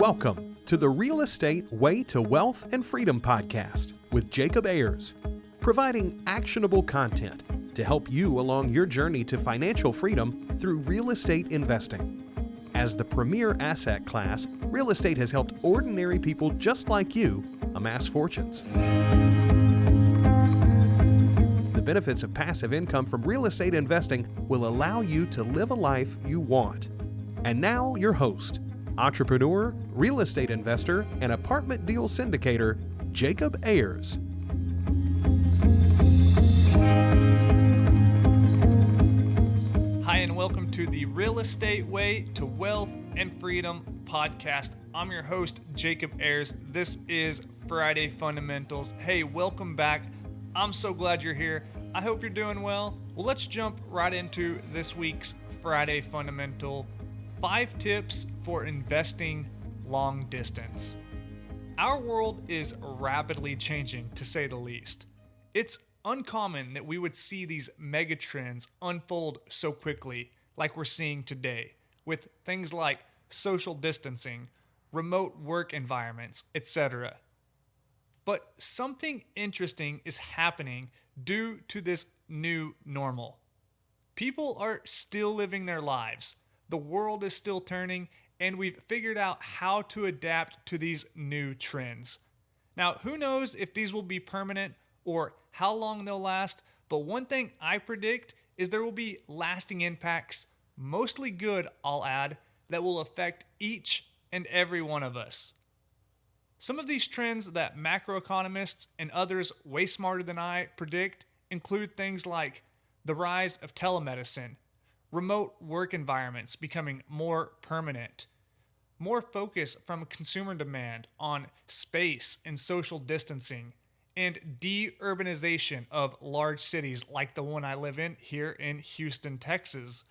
Welcome to the Real Estate Way to Wealth and Freedom podcast with Jacob Ayers, providing actionable content to help you along your journey to financial freedom through real estate investing. As the premier asset class, real estate has helped ordinary people just like you amass fortunes. The benefits of passive income from real estate investing will allow you to live a life you want. And now your host, entrepreneur, real estate investor, and apartment deal syndicator, Jacob Ayers. Hi, and welcome to the Real Estate Way to Wealth and Freedom podcast. I'm your host, Jacob Ayers. This is Friday Fundamentals. Hey, welcome back. I'm so glad you're here. I hope you're doing well. Well, let's jump right into this week's Friday Fundamental. 5 tips for investing long distance. Our world is rapidly changing, to say the least. It's uncommon that we would see these megatrends unfold so quickly like we're seeing today, with things like social distancing, remote work environments, etc. But something interesting is happening due to this new normal. People are still living their lives. The world is still turning, and we've figured out how to adapt to these new trends. Now, who knows if these will be permanent or how long they'll last, but one thing I predict is there will be lasting impacts, mostly good, I'll add, that will affect each and every one of us. Some of these trends that macroeconomists and others way smarter than I predict include things like the rise of telemedicine, remote work environments becoming more permanent, more focus from consumer demand on space and social distancing, and de-urbanization of large cities like the one I live in here in Houston, Texas.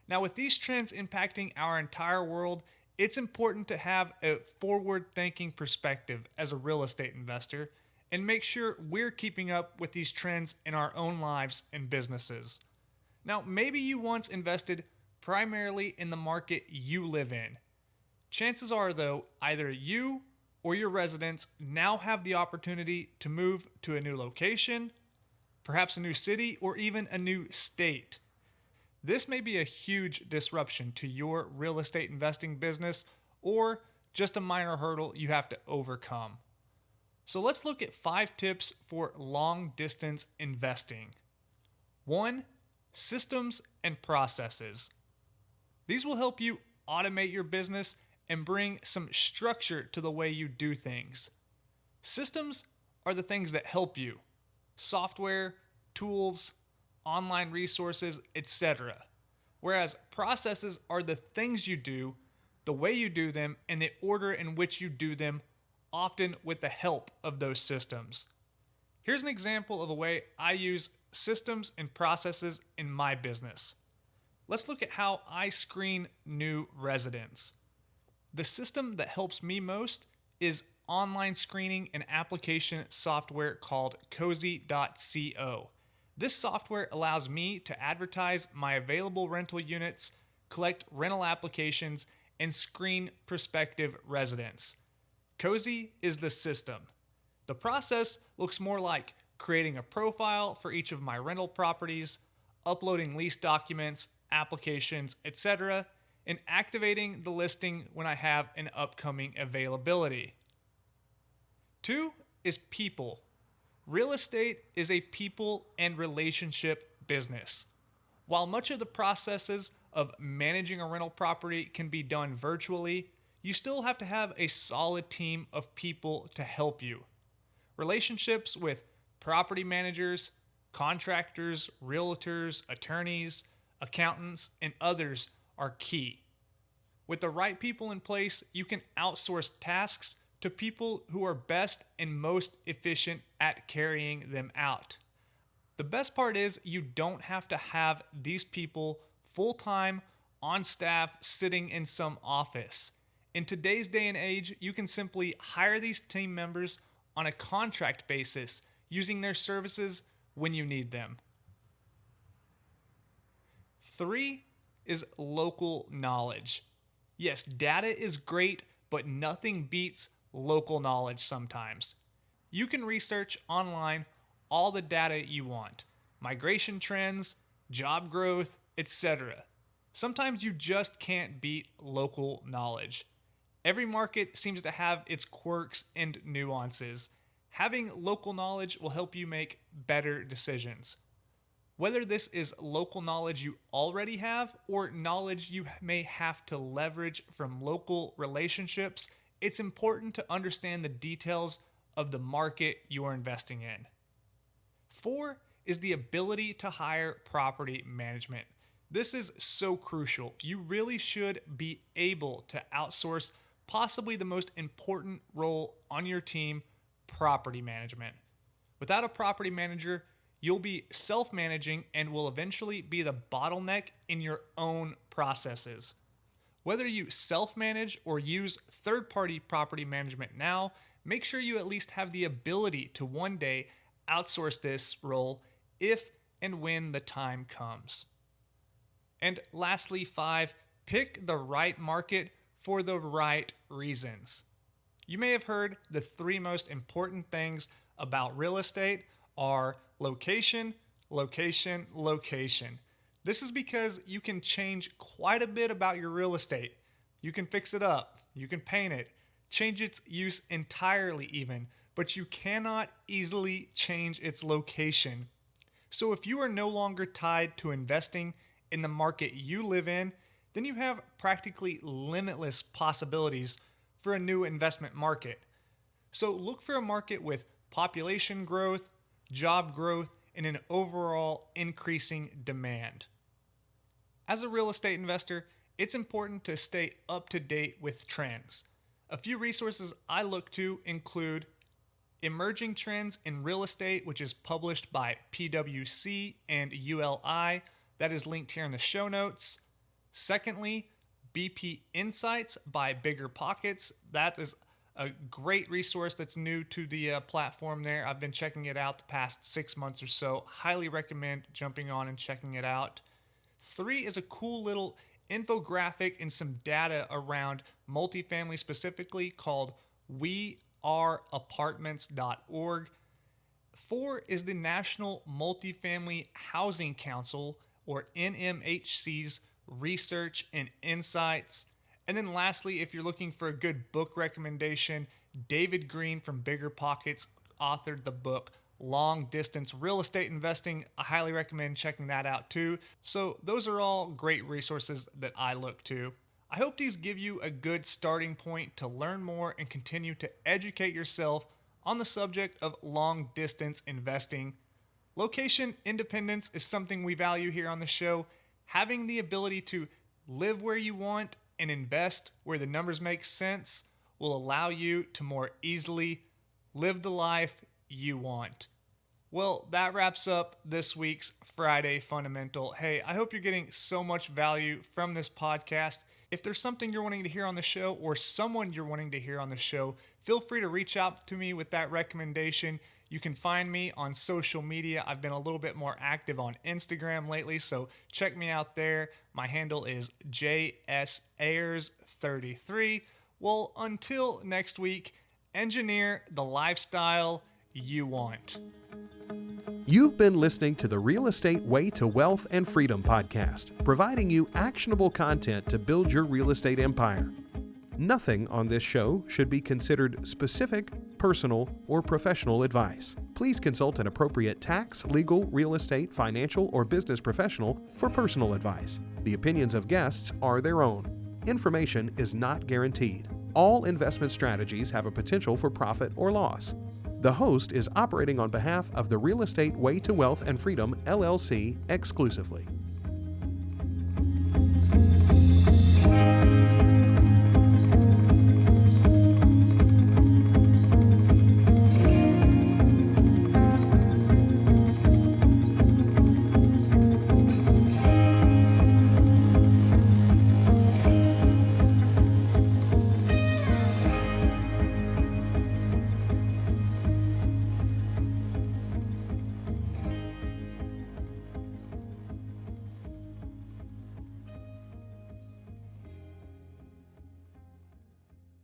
Now, with these trends impacting our entire world, it's important to have a forward-thinking perspective as a real estate investor and make sure we're keeping up with these trends in our own lives and businesses. Now, maybe you once invested primarily in the market you live in. Chances are, though, either you or your residents now have the opportunity to move to a new location, perhaps a new city, or even a new state. This may be a huge disruption to your real estate investing business or just a minor hurdle you have to overcome. So let's look at 5 tips for long distance investing. 1. Systems and processes. These will help you automate your business and bring some structure to the way you do things. Systems are the things that help you. Software, tools, online resources, etc. Whereas processes are the things you do, the way you do them, and the order in which you do them, often with the help of those systems. Here's an example of a way I use systems and processes in my business. Let's look at how I screen new residents. The system that helps me most is online screening and application software called cozy.co. This software allows me to advertise my available rental units, collect rental applications, and screen prospective residents. Cozy is the system. The process looks more like creating a profile for each of my rental properties, uploading lease documents, applications, etc., and activating the listing when I have an upcoming availability. 2 is people. Real estate is a people and relationship business. While much of the processes of managing a rental property can be done virtually, you still have to have a solid team of people to help you. Relationships with property managers, contractors, realtors, attorneys, accountants, and others are key. With the right people in place, you can outsource tasks to people who are best and most efficient at carrying them out. The best part is you don't have to have these people full-time on staff sitting in some office. In today's day and age, you can simply hire these team members on a contract basis, using their services when you need them. 3 is local knowledge. Yes, data is great, but nothing beats local knowledge sometimes. You can research online all the data you want, migration trends, job growth, etc. Sometimes you just can't beat local knowledge. Every market seems to have its quirks and nuances. Having local knowledge will help you make better decisions. Whether this is local knowledge you already have or knowledge you may have to leverage from local relationships, it's important to understand the details of the market you are investing in. 4 is the ability to hire property management. This is so crucial. You really should be able to outsource possibly the most important role on your team, property management. Without a property manager, you'll be self-managing and will eventually be the bottleneck in your own processes. Whether you self-manage or use third-party property management now, make sure you at least have the ability to one day outsource this role if and when the time comes. And lastly, 5, pick the right market for the right reasons. You may have heard the 3 most important things about real estate are location, location, location. This is because you can change quite a bit about your real estate. You can fix it up, you can paint it, change its use entirely even, but you cannot easily change its location. So if you are no longer tied to investing in the market you live in, then you have practically limitless possibilities for a new investment market. So look for a market with population growth, job growth, and an overall increasing demand. As a real estate investor, it's important to stay up to date with trends. A few resources I look to include Emerging Trends in Real Estate, which is published by PwC and ULI. That is linked here in the show notes. Secondly, BP Insights by Bigger Pockets. That is a great resource that's new to the platform there. I've been checking it out the past 6 months or so. Highly recommend jumping on and checking it out. 3 is a cool little infographic and some data around multifamily specifically called weareapartments.org. 4 is the National Multifamily Housing Council, or NMHC's research and insights. And then lastly, if you're looking for a good book recommendation, David Green from Bigger Pockets authored the book Long Distance Real Estate Investing. I highly recommend checking that out too. So those are all great resources that I look to. I hope these give you a good starting point to learn more and continue to educate yourself on the subject of long distance investing. Location independence is something we value here on the show. Having the ability to live where you want and invest where the numbers make sense will allow you to more easily live the life you want. Well, that wraps up this week's Friday Fundamental. Hey, I hope you're getting so much value from this podcast. If there's something you're wanting to hear on the show or someone you're wanting to hear on the show, feel free to reach out to me with that recommendation. You can find me on social media. I've been a little bit more active on Instagram lately, so check me out there. My handle is JSAyers33. Well, until next week, engineer the lifestyle you want. You've been listening to the Real Estate Way to Wealth and Freedom podcast, providing you actionable content to build your real estate empire. Nothing on this show should be considered specific, personal, or professional advice. Please consult an appropriate tax, legal, real estate, financial, or business professional for personal advice. The opinions of guests are their own. Information is not guaranteed. All investment strategies have a potential for profit or loss. The host is operating on behalf of the Real Estate Way to Wealth and Freedom, LLC exclusively.